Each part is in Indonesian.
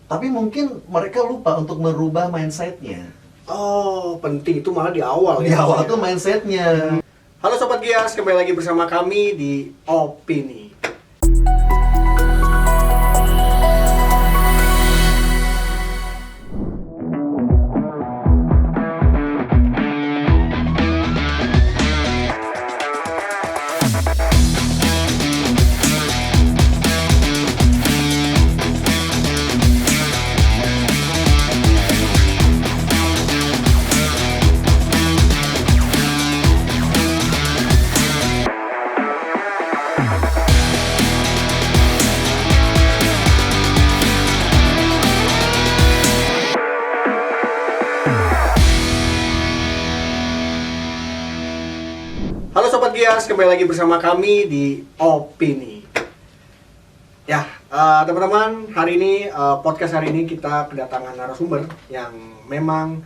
Tapi mungkin mereka lupa untuk merubah mindsetnya. Oh, penting itu malah di awal Di awal tuh mindsetnya. Halo Sobat Gias, kembali lagi bersama kami di Opini. Halo Sobat Gias, kembali lagi bersama kami di Opini. Ya, teman-teman, hari ini podcast hari ini kita kedatangan narasumber yang memang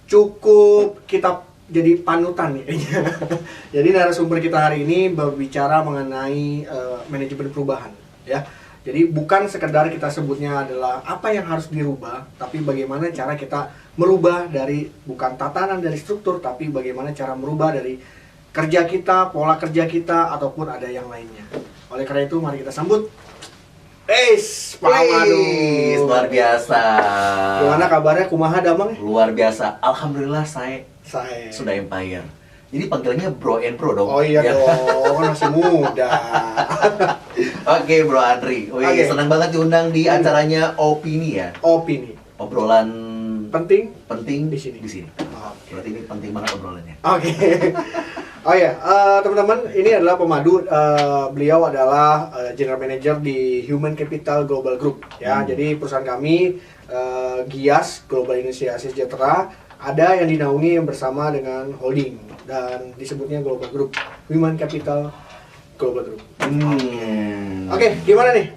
cukup kita jadi panutan nih kayaknya. Jadi narasumber kita hari ini berbicara mengenai manajemen perubahan, ya. Jadi bukan sekedar kita sebutnya adalah apa yang harus dirubah, tapi bagaimana cara kita merubah dari bukan tatanan dari struktur, tapi bagaimana cara merubah dari kerja kita, pola kerja kita, ataupun ada yang lainnya. Oleh karena itu, mari kita sambut Pak Madu. Luar biasa. Gimana kabarnya? Kumaha damang? Luar biasa. Alhamdulillah saya Saya sudah empire. Jadi panggilnya bro and pro dong. Oh iya Ya. dong, masih muda. Oke bro Andri. Wih, Oke. senang banget diundang di acaranya Opini ya. Opini. Obrolan Penting? penting Di sini. Oke. Berarti ini penting banget obrolannya. Oke. Oh ya, teman-teman, ini adalah Pemadu. Beliau adalah General Manager di Human Capital Global Group. Ya, jadi perusahaan kami Gias Global Inisiasi Sejahtera ada yang dinaungi bersama dengan holding dan disebutnya Global Group, Human Capital Global Group. Oke, gimana nih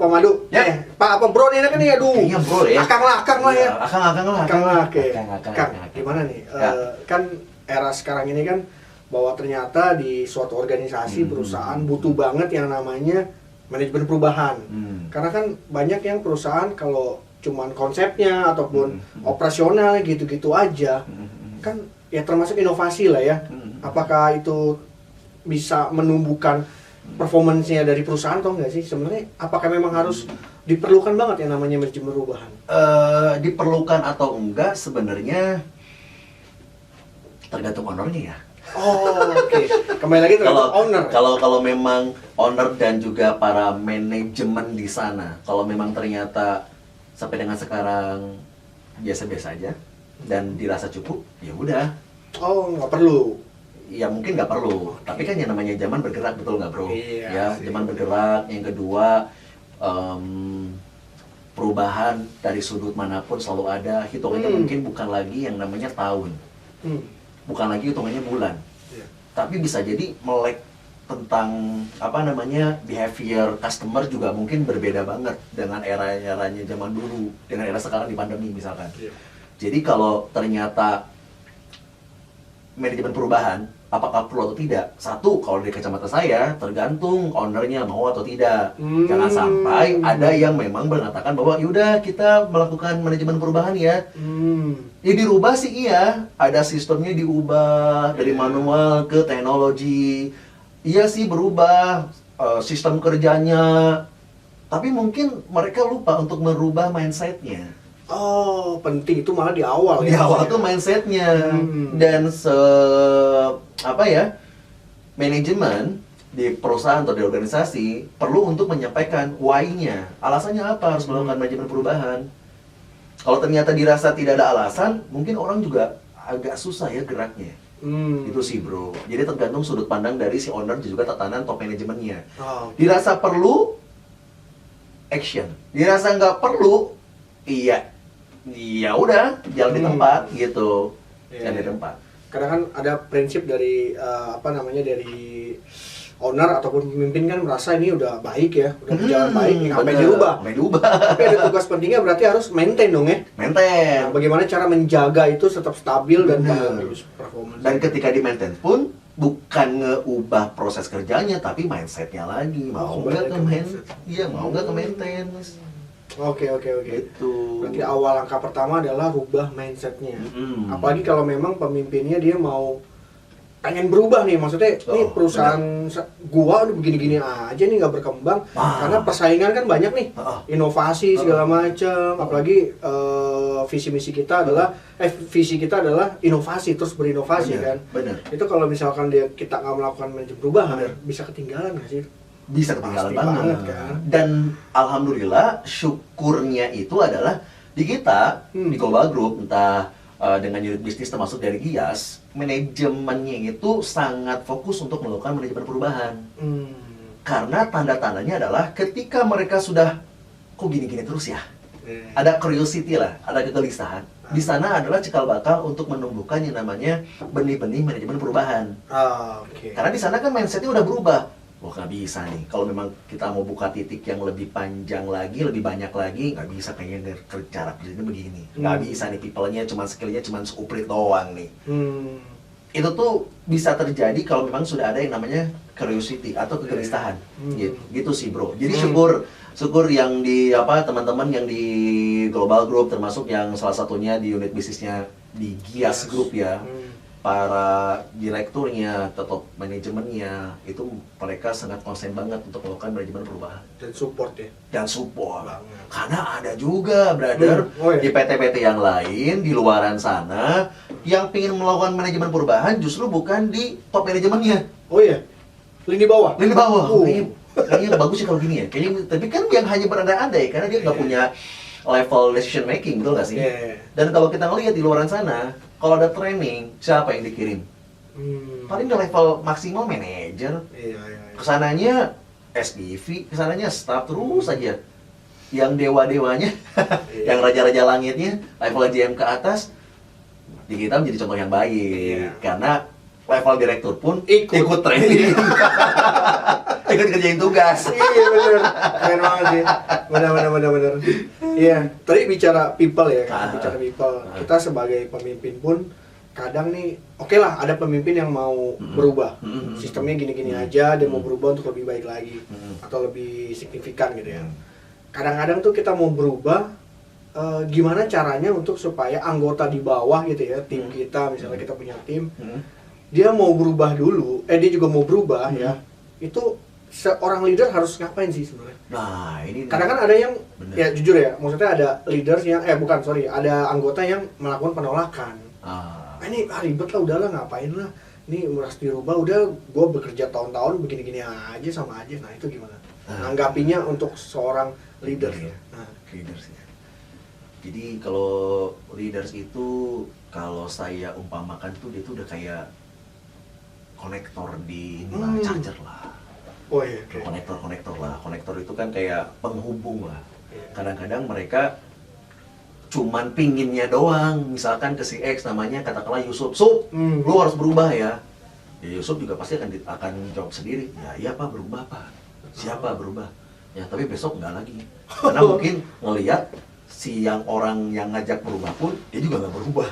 Pemadu? Ya. Pak apa bro nih kan ya? Aduh. Kayaknya bro ya. Akang lah ya. Akang lah. Kang, oke. Akang. Kang, gimana nih? Ya. Kan era sekarang ini kan bahwa ternyata di suatu organisasi perusahaan butuh banget yang namanya manajemen perubahan. Karena kan banyak yang perusahaan kalau cuman konsepnya ataupun operasional gitu-gitu aja, kan ya termasuk inovasi lah ya. Apakah itu bisa menumbuhkan performance-nya dari perusahaan atau enggak sih? Sebenarnya apakah memang harus diperlukan banget yang namanya manajemen perubahan? Diperlukan atau enggak sebenarnya tergantung ownernya ya. Oh, oke. Kembali lagi tergantung owner. Kalau memang owner dan juga para manajemen di sana, kalau memang ternyata sampai dengan sekarang biasa-biasa aja dan dirasa cukup, ya udah. Oh, nggak perlu. Ya mungkin nggak perlu. Tapi kan yang namanya zaman bergerak, betul nggak bro? Iya Ya, sih. zaman bergerak. Yang kedua, perubahan dari sudut manapun selalu ada. Hitungannya mungkin bukan lagi yang namanya tahun. Bukan lagi hitungannya bulan, tapi bisa jadi melek tentang apa namanya behavior customer juga mungkin berbeda banget dengan era-eranya zaman dulu dengan era sekarang di pandemi misalkan. Jadi kalau ternyata manajemen perubahan apakah perlu atau tidak? Satu, kalau dari kacamata saya tergantung ownernya mau atau tidak. Jangan sampai ada yang memang mengatakan bahwa yaudah kita melakukan manajemen perubahan ya. Ya dirubah sih iya, ada sistemnya diubah dari manual ke teknologi. Iya sih berubah sistem kerjanya. Tapi mungkin mereka lupa untuk merubah mindsetnya. Oh, penting itu malah di awal Di ya. awal tuh mindsetnya. Dan manajemen di perusahaan atau di organisasi perlu untuk menyampaikan why-nya. Alasannya apa harus melakukan manajemen perubahan. Kalau ternyata dirasa tidak ada alasan, mungkin orang juga agak susah ya geraknya. Itu sih bro. Jadi tergantung sudut pandang dari si owner dan juga tatanan top manajemennya. Dirasa perlu, action. Dirasa nggak perlu, iya udah jalan di tempat gitu. Jalan di tempat. Karena kan ada prinsip dari dari owner ataupun pemimpin kan merasa ini udah baik ya, udah berjalan baik, ngapain dirubah. Tapi ada tugas pentingnya berarti harus maintain dong ya. Maintain. Nah, bagaimana cara menjaga itu tetap stabil dan bagus performance. Dan ketika di maintain pun bukan ngeubah proses kerjanya tapi mindsetnya lagi mau nggak ke maintain. Oke. Itu. Berarti awal langkah pertama adalah rubah mindsetnya. Apalagi kalau memang pemimpinnya dia mau pengen berubah nih, maksudnya nih perusahaan gua udah begini-gini aja nih nggak berkembang karena persaingan kan banyak nih, inovasi segala macam. Apalagi visi kita adalah inovasi, terus berinovasi kan. Bener. Itu kalau misalkan kita nggak melakukan manajemen perubahan, bisa ketinggalan nggak sih? Bisa ketinggalan Pasti banget kan. Dan alhamdulillah syukurnya itu adalah di kita di Global Group, entah dengan unit bisnis termasuk dari Gias, manajemennya itu sangat fokus untuk melakukan manajemen perubahan. Karena tanda-tandanya adalah ketika mereka sudah kok gini-gini terus ya, ada curiosity lah, ada kegelisahan. Di sana adalah cikal bakal untuk menumbuhkan yang namanya benih-benih manajemen perubahan. Karena di sana kan mindsetnya udah berubah. Wah, nggak bisa nih, kalau memang kita mau buka titik yang lebih panjang lagi, lebih banyak lagi, nggak bisa kayaknya cara kerjanya begini. Nggak bisa nih, people-nya cuma skillnya cuma seuprit doang nih. Itu tuh bisa terjadi kalau memang sudah ada yang namanya curiosity atau kegelisahan. Gitu sih bro. Jadi syukur yang di teman-teman yang di Global Group, termasuk yang salah satunya di unit bisnisnya di Gias Group ya, para direkturnya, tetap manajemennya, itu mereka sangat konsen banget untuk melakukan manajemen perubahan. Dan support ya? Dan support. Karena ada juga, brother, di PT-PT yang lain, di luaran sana, yang ingin melakukan manajemen perubahan justru bukan di top manajemennya. Oh iya? Lini bawah? Lini bawah. Kayaknya bagus sih kalau gini ya. Kayaknya, tapi kan yang hanya berandai-andai, karena dia nggak punya level decision making, betul nggak sih? Dan kalau kita ngelihat di luaran sana, kalau ada training, siapa yang dikirim? Paling di level maksimal manajer. Kesananya SPV, kesananya staff terus aja. Yang dewa-dewanya, yang raja-raja langitnya, level GM ke atas, di kita menjadi contoh yang baik. Karena level direktur pun ikut training. Ikut kerjain tugas. Iya bener, keren banget sih. Bener. Iya, tadi bicara people ya, bicara people. Kita sebagai pemimpin pun kadang nih, oke lah ada pemimpin yang mau berubah. Sistemnya gini-gini aja, dia mau berubah untuk lebih baik lagi atau lebih signifikan gitu ya. Kadang-kadang tuh kita mau berubah, gimana caranya untuk supaya anggota di bawah gitu ya, tim kita, misalnya kita punya tim, dia mau berubah dulu, dia juga mau berubah ya. Itu seorang leader harus ngapain sih sebenarnya? Nah, ini kadang kan ada yang ya jujur ya, maksudnya ada leaders yang ada anggota yang melakukan penolakan. Ini ribet lah, udahlah ngapain lah. Ini harus dirubah, udah gue bekerja tahun-tahun begini-gini aja sama aja. Nah, itu gimana? Anggapinya untuk seorang leader ya. Leaders ya. Jadi kalau leaders itu kalau saya umpamakan tuh dia tuh udah kayak konektor di charger lah. Konektor lah. Konektor itu kan kayak penghubung lah. Kadang-kadang mereka cuman pinginnya doang. Misalkan ke si X namanya katakanlah Yusuf, lu harus berubah ya. Ya Yusuf juga pasti akan jawab sendiri. Ya iya Pak, berubah Pak. Siapa berubah? Ya tapi besok enggak lagi. Karena mungkin ngelihat si yang orang yang ngajak berubah pun dia juga nggak berubah.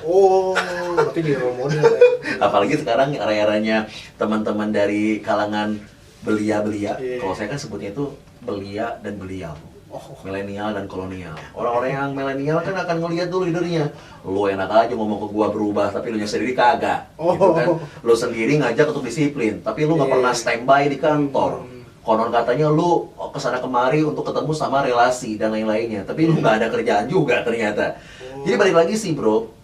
Berarti di role model ya. Apalagi sekarang era-eranya teman-teman dari kalangan belia-belia. Kalau saya kan sebutnya itu belia dan beliau. Milenial dan kolonial. Orang-orang yang milenial kan akan ngelihat dulu leadernya. Lu enak aja ngomong ke gua berubah, tapi lu sendiri kagak. Gitu kan. Lu sendiri ngajak untuk disiplin, tapi lu nggak pernah standby di kantor. Konon katanya lu kesana kemari untuk ketemu sama relasi dan lain-lainnya, tapi lu nggak ada kerjaan juga ternyata. Jadi balik lagi sih bro,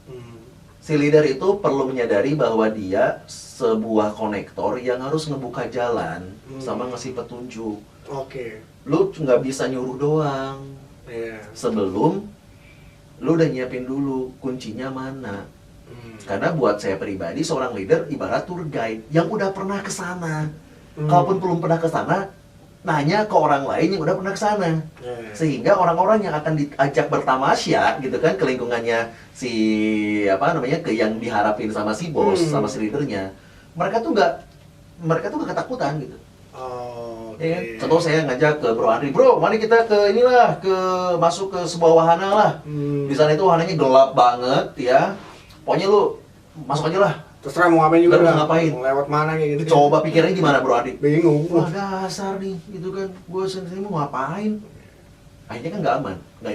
si leader itu perlu menyadari bahwa dia sebuah konektor yang harus ngebuka jalan sama ngasih petunjuk. Lu nggak bisa nyuruh doang. Sebelum lu udah nyiapin dulu kuncinya mana. Karena buat saya pribadi seorang leader ibarat tour guide yang udah pernah kesana. Kalaupun belum pernah ke sana, nanya ke orang lain yang udah pernah ke sana. Sehingga orang-orang yang akan diajak bertamasya gitu kan ke lingkungannya si ke yang diharapin sama si bos, sama si leadernya. Mereka tuh nggak ketakutan gitu. Ya kan? Contoh saya ngajak ke Bro Andri, bro, mari kita ke masuk ke sebuah wahana lah. Di sana itu wahananya gelap banget ya. Pokoknya lu masuk aja lah. Terserah mau ngapain juga, ngapain, mau lewat mana kayak gitu. Coba pikirnya gimana Bro Adi? Bingung. Wah dasar nih, gitu kan. Gue sendiri mau ngapain? akhirnya kan nggak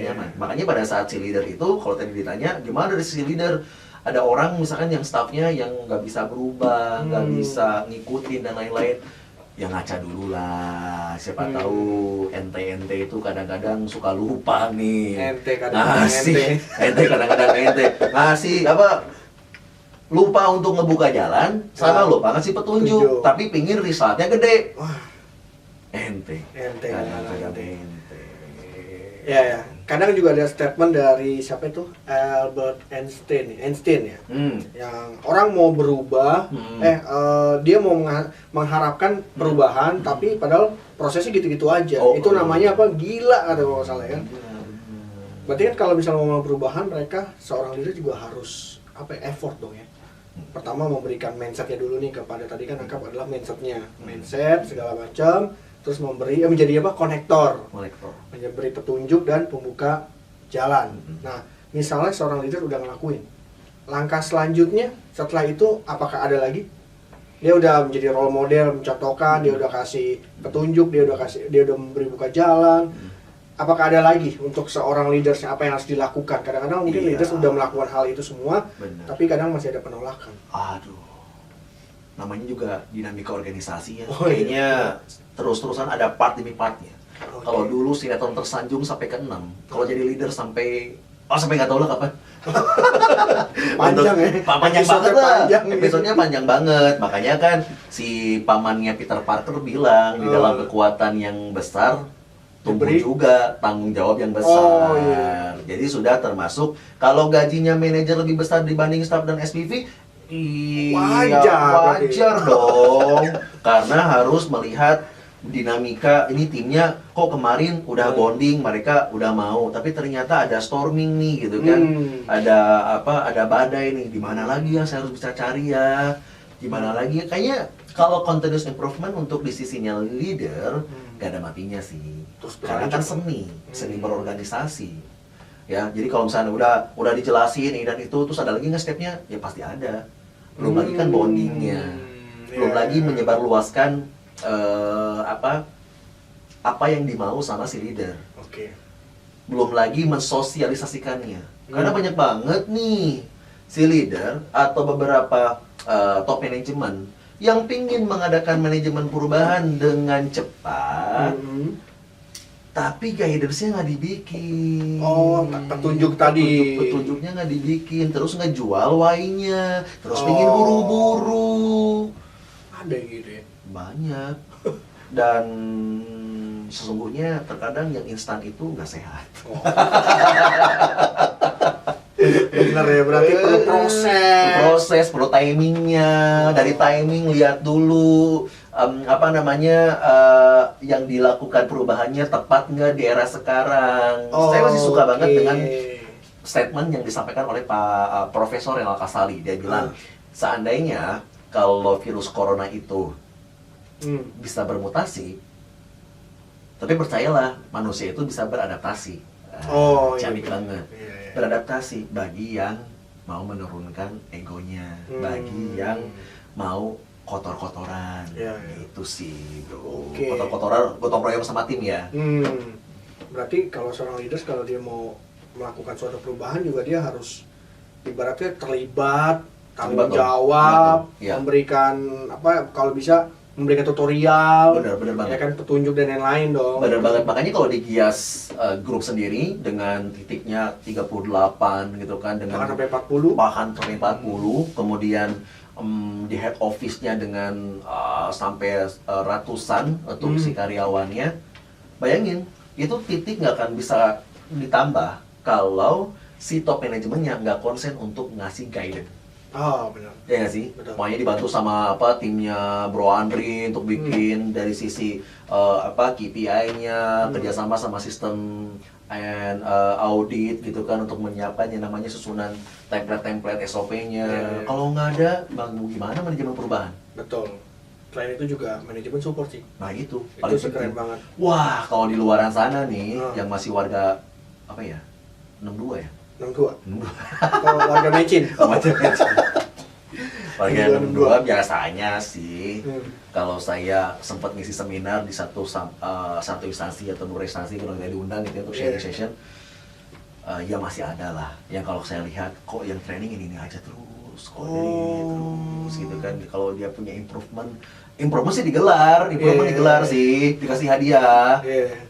nyaman. Makanya pada saat si leader itu, kalau tadi ditanya gimana dari si leader, ada orang misalkan yang staffnya yang nggak bisa berubah, nggak bisa ngikutin dan lain-lain, ya ngaca dulu lah. Siapa tahu ente itu kadang-kadang suka lupa nih. Ente kadang-kadang ngasih apa? Lupa untuk ngebuka jalan, sama lupa ngasih petunjuk, tapi pingin resultnya gede. Wah, Ente. kadang-kadang ente. Ya. Kadang juga ada statement dari siapa itu? Albert Einstein ya. Yang orang mau berubah, dia mau mengharapkan perubahan, tapi padahal prosesnya gitu-gitu aja. Itu namanya apa? Gila kata kalau salah ya. Berarti kan kalau misalnya mau perubahan, mereka seorang leader juga harus effort dong ya. Pertama memberikan mindsetnya dulu nih, kepada tadi kan anggap adalah mindset segala macam. Terus menjadi konektor, memberi petunjuk dan pembuka jalan. Nah, misalnya seorang leader udah ngelakuin, langkah selanjutnya setelah itu apakah ada lagi? Dia udah menjadi role model, mencontohkan, dia udah kasih petunjuk, dia udah memberi buka jalan. Apakah ada lagi untuk seorang leader apa yang harus dilakukan? Kadang-kadang mungkin leader sudah melakukan hal itu semua, tapi kadang masih ada penolakan. Aduh, namanya juga dinamika organisasi ya. Kayaknya terus-terusan ada part demi partnya. Kalau dulu sinetron tersanjung sampai ke 6, kalau jadi leader sampai nggak tahu lah kapan. Panjang ya. Panjang banget lah. Episodenya panjang banget. Makanya kan si pamannya Peter Parker bilang di dalam kekuatan yang besar tumbuh juga tanggung jawab yang besar. Jadi sudah termasuk kalau gajinya manajer lebih besar dibanding staff dan SPV, wajar dong. Karena harus melihat dinamika, ini timnya kok kemarin udah bonding, mereka udah mau, tapi ternyata ada storming nih gitu kan. Ada badai nih, di mana lagi yang saya harus bisa cari ya? Gimana lagi? Kayaknya kalau continuous improvement untuk di sisinya leader gak ada matinya sih. Karena kan seni berorganisasi. Ya, jadi kalau misalnya udah dijelasin ini dan itu, terus ada lagi nggak stepnya? Ya pasti ada. Belum lagi kan bondingnya, belum lagi menyebarluaskan apa yang dimau sama si leader. Belum lagi mensosialisasikannya. Karena banyak banget nih si leader atau beberapa top manajemen yang pingin mengadakan manajemen perubahan dengan cepat, tapi guidance-nya nggak dibikin. Petunjuknya nggak dibikin, terus ngejual why-nya, terus pingin buru-buru. Ada gitu ya? Banyak. Dan sesungguhnya terkadang yang instan itu nggak sehat. Bener ya, berarti perlu proses, perlu timingnya. Dari timing lihat dulu yang dilakukan perubahannya tepat nggak di era sekarang. Saya masih suka banget dengan statement yang disampaikan oleh Pak Profesor Renal Kasali. Dia bilang, seandainya kalau virus corona itu bisa bermutasi, tapi percayalah manusia itu bisa beradaptasi. Ciamik banget. Beradaptasi bagi yang mau menurunkan egonya, bagi yang mau kotor-kotoran, itu sih bro. Kotor-kotoran, gotong royong sama tim ya. Berarti kalau seorang leader, kalau dia mau melakukan suatu perubahan juga dia harus ibaratnya terlibat, tanggung jawab, memberikan kalau bisa memberikan tutorial, bener banget. Ya kan, petunjuk dan lain-lain dong. Bener banget, makanya kalau di Gias grup sendiri dengan titiknya 38 gitu kan, dengan bahkan sampai 40, kemudian di head office-nya dengan sampai ratusan untuk si karyawannya. Bayangin, itu titik nggak akan bisa ditambah kalau si top manajemennya nggak konsen untuk ngasih guidance. Benar. Ya nggak sih? Makanya dibantu sama timnya Bro Andri untuk bikin dari sisi KPI-nya, kerjasama sama sistem and audit gitu kan, untuk menyiapkan yang namanya susunan template SOP-nya. Kalau nggak ada, gimana manajemen perubahan? Betul. Selain itu juga manajemen support sih. Nah itu paling keren banget. Wah, kalau di luaran sana nih, yang masih warga 62 ya? 62. Atau warga Mecin. Bagian dua biasanya sih, kalau saya sempat ngisi seminar di satu instansi atau dua instansi kalau nggak diundang gitu untuk sharing session, ya masih ada lah. Yang kalau saya lihat kok yang training ini aja terus, kok ini terus gitu kan. Kalau dia punya improvement sih digelar sih, dikasih hadiah,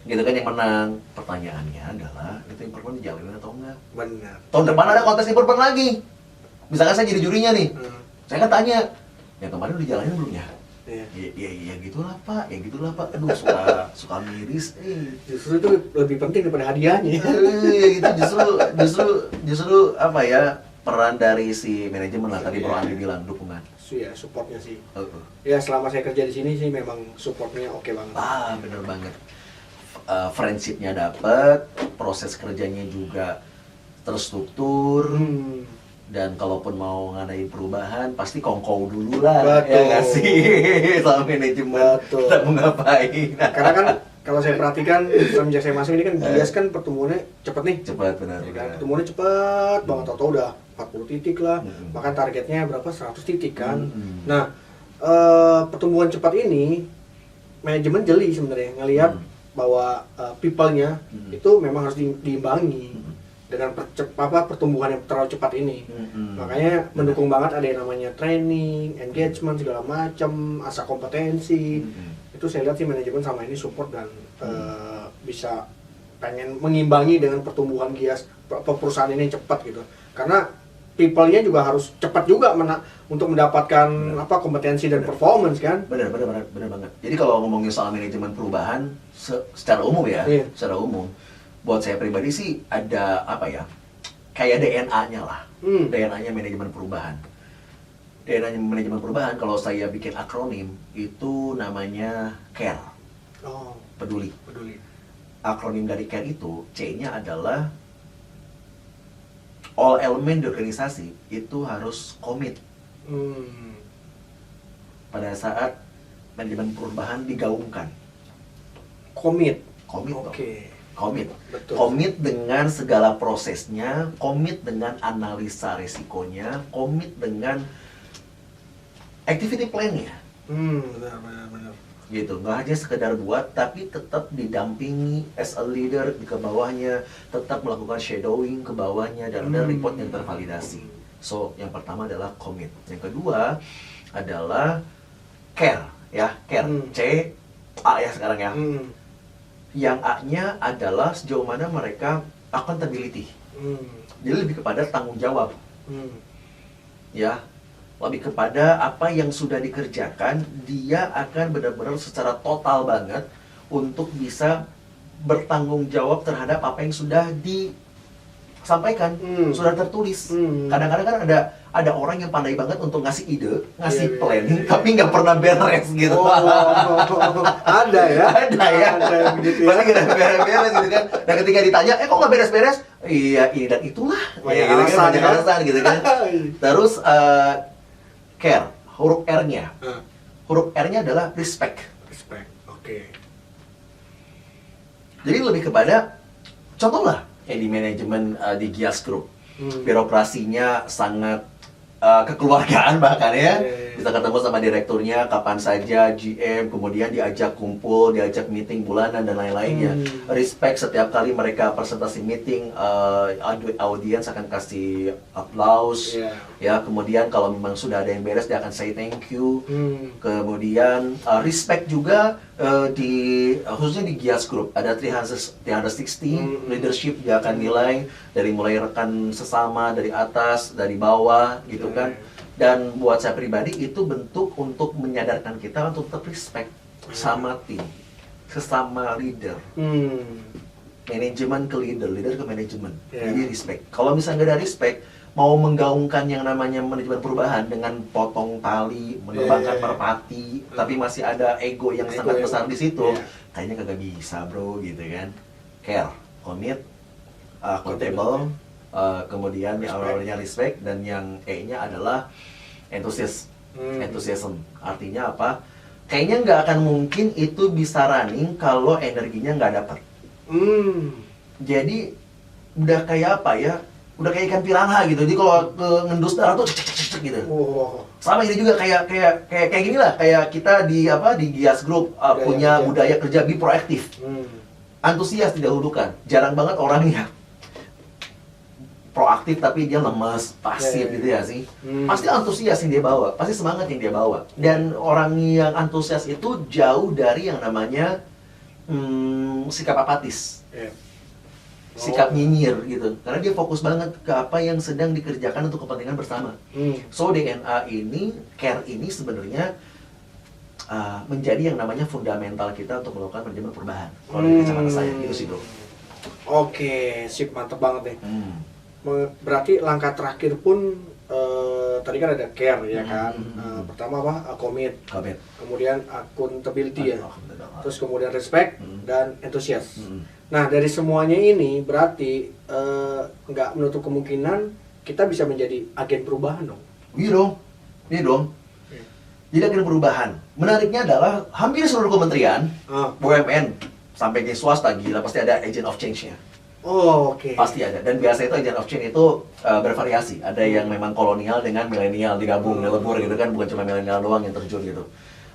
gitu kan yang menang. Pertanyaannya adalah itu improvement dijalanin atau enggak? Benar. Tahun depan ada kontes improvement lagi. Misalkan saya jadi jurinya nih, saya kan tanya, yang kemarin udah jalanin belum ya? Ya gitulah pak, aduh suka miris. Justru itu lebih penting daripada hadiahnya. Itu justru apa ya, peran dari si manajemen lah, tadi Bro Andi bilang, dukungan. Ya, supportnya sih. Ya selama saya kerja di sini sih memang supportnya oke banget. Bener banget. Friendshipnya dapet, proses kerjanya juga terstruktur. Dan kalaupun mau ngadain perubahan, pasti kongkow dulu lah. Betul. Ya nggak sih? Sama manajemen, kita mau ngapain. Karena kan kalau saya perhatikan, semenjak saya masuk ini kan Gias kan pertumbuhannya cepet nih. Cepat, benar. Pertumbuhannya cepet banget, atau udah 40 titik lah. Bahkan targetnya berapa? 100 titik kan. Nah, pertumbuhan cepat ini, manajemen jeli sebenarnya ngelihat bahwa people-nya itu memang harus diimbangi dengan pertumbuhan yang terlalu cepat ini. Makanya mendukung banget ada yang namanya training, engagement segala macam, asah kompetensi. Itu saya lihat sih manajemen sama ini support dan bisa pengen mengimbangi dengan pertumbuhan Gias perusahaan ini cepat gitu. Karena people-nya juga harus cepat juga untuk mendapatkan kompetensi dan performance kan. Benar banget. Jadi kalau ngomongin soal manajemen perubahan secara umum ya, secara umum, buat saya pribadi sih ada apa ya, kayak DNA-nya lah, DNA-nya manajemen perubahan. DNA-nya manajemen perubahan kalau saya bikin akronim itu namanya CARE. Peduli. Akronim dari CARE itu C-nya adalah all elemen di organisasi itu harus komit. Pada saat manajemen perubahan digaungkan. Komit. Oke. Komit dengan segala prosesnya, komit dengan analisa resikonya, komit dengan activity plan-nya. Benar. Gitu, nggak hanya sekedar buat, tapi tetap didampingi as a leader di ke bawahnya, tetap melakukan shadowing ke bawahnya, dan ada report yang tervalidasi. So, yang pertama adalah komit. Yang kedua adalah care, ya, care. C-A ya sekarang ya. Yang A-nya adalah sejauh mana mereka accountability. Jadi lebih kepada tanggung jawab. Ya, lebih kepada apa yang sudah dikerjakan, dia akan benar-benar secara total banget untuk bisa bertanggung jawab terhadap apa yang sudah disampaikan, sudah tertulis. Kadang-kadang kan ada orang yang pandai banget untuk ngasih ide, ngasih planning, tapi nggak pernah beres gitu. Ada ya. Begitu ya. Pasti nggak beres gitu kan. Dan ketika ditanya, kok nggak beres-beres? Iya, ini dan itulah. Banyak alasan gitu kan. Terus care, huruf R-nya. Huruf R-nya adalah respect. Oke. Jadi lebih kepada, contoh lah, kayak di manajemen di Gias Group. Birokrasinya sangat kekeluargaan bahkan ya. Bisa ketemu sama direkturnya kapan saja, GM, kemudian diajak kumpul, diajak meeting bulanan dan lain-lainnya. Respect setiap kali mereka presentasi meeting, audiens akan kasih applause. Ya, kemudian kalau memang sudah ada yang beres dia akan say thank you. Kemudian respect juga khususnya di Gias Group ada 360 leadership, dia akan nilai dari mulai rekan sesama, dari atas, dari bawah gitu kan. Dan buat saya pribadi itu bentuk untuk menyadarkan kita untuk tetap respect sama tim, sesama leader. Manajemen ke leader, leader ke manajemen. Jadi respect. Kalau misalnya nggak ada respect, mau menggaungkan yang namanya manajemen perubahan dengan potong tali, menerbangkan merpati, tapi masih ada ego yang sangat besar di situ, kayaknya kagak bisa bro, gitu kan. Care, commit, accountable, kemudian yang awalnya respect, dan yang E-nya adalah enthusiasm. Artinya apa? Kayaknya nggak akan mungkin itu bisa running kalau energinya nggak dapat. Jadi udah kayak apa ya? udah kayak ikan piranha gitu. Jadi kalau ke ngendus darah tuh cek gitu. Sama ini juga kayak gini lah, kayak kita di Gias Group punya budaya kerja be proaktif. Antusias didahulukan. Jarang banget orang yang proaktif tapi dia lemes, pasif gitu ya sih. Pasti antusias yang dia bawa, pasti semangat yang dia bawa. Dan orang yang antusias itu jauh dari yang namanya sikap apatis. Sikap nyinyir gitu. Karena dia fokus banget ke apa yang sedang dikerjakan untuk kepentingan bersama. So DNA ini, care ini sebenarnya menjadi yang namanya fundamental kita untuk melakukan manajemen perubahan. Kalau dari kacamata saya gitu sih, Bro. Oke, sip, mantep banget deh. Berarti langkah terakhir pun tadi kan ada care ya kan. Pertama apa? Commit. Kemudian accountability ya. Terus kemudian respect dan enthusiast. Nah, dari semuanya ini berarti nggak menutup kemungkinan kita bisa menjadi agen perubahan dong. Iya dong. Jadi agen perubahan. Menariknya adalah hampir seluruh kementerian, BUMN sampai ke swasta gila pasti ada agent of change-nya. Oke. Pasti ada. Dan biasa itu agent of change itu bervariasi. Ada yang memang kolonial dengan milenial digabung, dilebur gitu kan, bukan cuma milenial doang yang terjun gitu.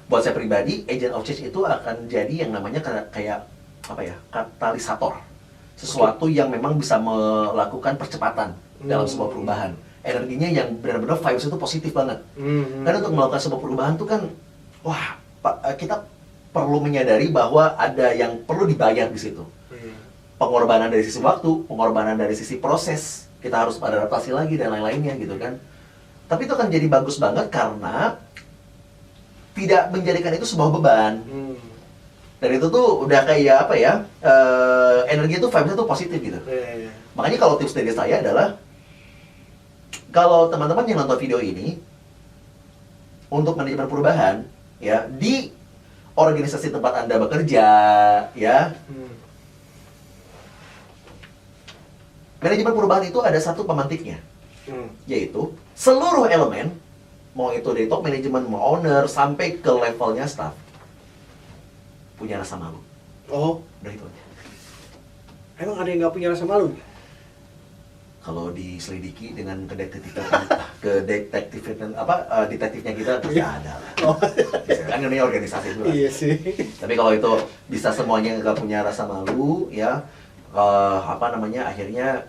Buat saya pribadi, agent of change itu akan jadi yang namanya kayak apa ya? Katalisator. Sesuatu yang memang bisa melakukan percepatan dalam sebuah perubahan. Energinya yang benar-benar vibes itu positif banget. Karena untuk melakukan sebuah perubahan itu kan kita perlu menyadari bahwa ada yang perlu dibayar di situ. Pengorbanan dari sisi waktu, pengorbanan dari sisi proses, kita harus beradaptasi lagi dan lain-lainnya gitu kan. Tapi itu akan jadi bagus banget karena tidak menjadikan itu sebuah beban. Dan itu tuh udah kayak apa ya, energi itu vibes-nya tuh positif gitu. Makanya kalau tips dari saya adalah, kalau teman-teman yang nonton video ini, untuk manajemen perubahan, ya di organisasi tempat Anda bekerja, ya, manajemen perubahan itu ada satu pemantiknya, yaitu seluruh elemen, mau itu dari top manajemen, mau owner, sampai ke levelnya staff, punya rasa malu. Udah itu aja. Emang ada yang nggak punya rasa malu? Kalau diselidiki dengan detektifnya kita pasti ada lah. Kan ini organisasi juga. Iya sih. Tapi kalau itu bisa semuanya nggak punya rasa malu, ya akhirnya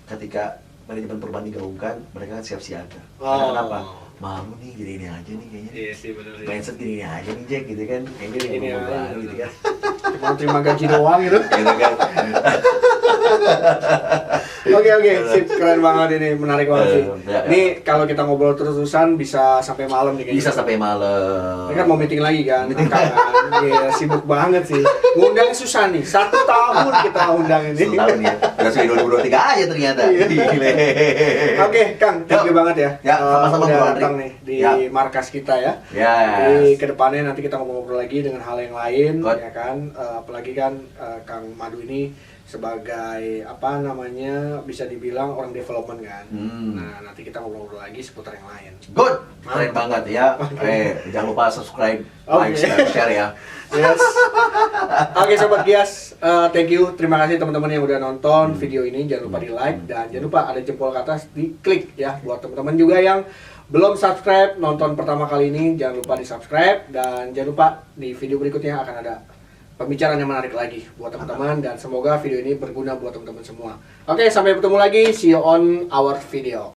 ketika manajemen perubahan digaungkan, mereka kan siap siaga. Kenapa? Malu nih, gini ini aja nih kayaknya. Iya sih, benar. Mindset gini aja nih Jack gitu kan. Kayaknya Ini aja, gitu kan. Cuma terima gaji doang gitu. Gitu kan. Oke, sip, keren banget ini, menarik banget sih. Ini kalau kita ngobrol terus-terusan bisa sampai malam nih kayaknya. Bisa sampai malam. Ini kan mau meeting lagi kan, Iya, sibuk banget sih. Ngundang susah nih, 1 tahun kita undang ini. 1 tahun ya, udah sudah 2023 aja ternyata. Gile. Oke, Kang, thank you banget ya. Ya, sama-sama udah Bro Andri. datang nih di markas kita ya. Yes. Di kedepannya nanti kita ngobrol lagi dengan hal yang lain, Good. ya kan. Apalagi kan Kang Madu ini sebagai bisa dibilang orang development kan. Nah, nanti kita ngobrol lagi seputar yang lain. Good, keren banget ya. Jangan lupa subscribe, like, share ya. Yes. Oke Sobat Gias, thank you, terima kasih teman-teman yang udah nonton video ini. Jangan lupa di like dan jangan lupa ada jempol ke atas, di klik ya. Buat teman-teman juga yang belum subscribe, nonton pertama kali ini, jangan lupa di subscribe. Dan jangan lupa di video berikutnya akan ada pembicaraan yang menarik lagi buat teman-teman, dan semoga video ini berguna buat teman-teman semua. Oke, sampai bertemu lagi. See you on our video.